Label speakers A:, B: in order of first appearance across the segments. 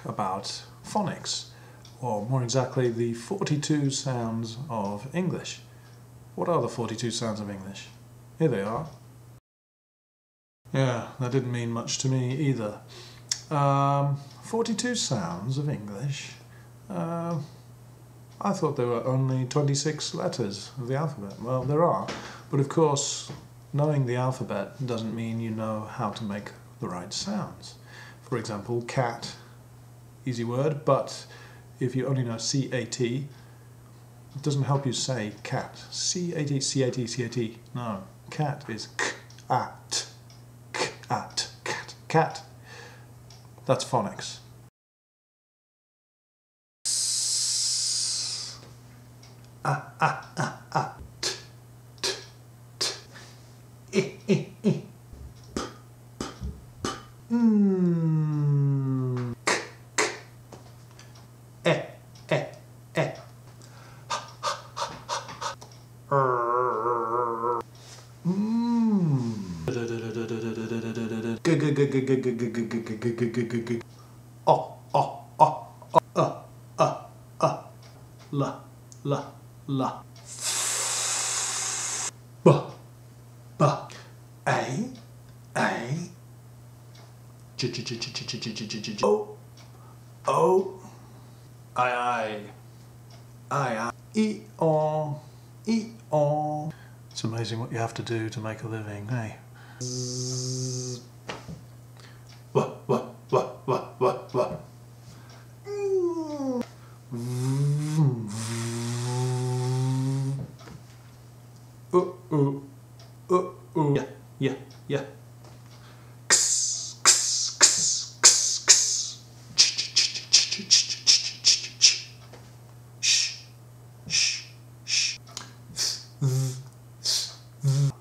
A: about phonics, or more exactly the 42 sounds of English. What are the 42 sounds of English? Here they are. Yeah, that didn't mean much to me either. 42 sounds of English? I thought there were only 26 letters of the alphabet. Well, there are, but of course, knowing the alphabet doesn't mean you know how to make the right sounds. For example, cat, easy word, but if you only know C-A-T, it doesn't help you say cat. C-A-T, C-A-T, C-A-T. No, cat is k-at, k-at, cat, cat. That's phonics. T, t, t, I, I, I. P, p, p. K, k. E, e, e. H, h, h, h. G, g, g, g, g, g, g, g, g, g, g, g, g. O, o, o, o, la, la. La. B. B. A. A. J. J. J. J. J. J. J. J. J. J. O. O. I. I. E. O. E. O. It's amazing what you have to do to make a living, hey? Z. W. W. W. W. W. W. Yeah, yeah, yeah. X, x, x, x, x. Ch, ch, ch, ch, ch, ch, ch, ch, ch. Sh, sh, sh.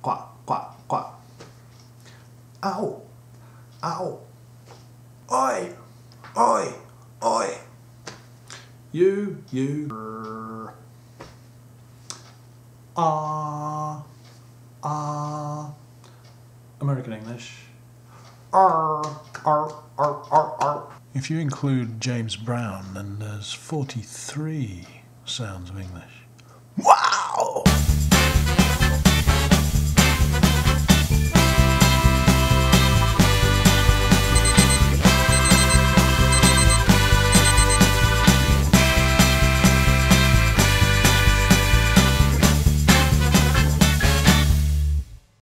A: Quack, quack, quack. Ow, ow. Oi, oi, oi. You. American English. If you include James Brown, then there's 43 sounds of English.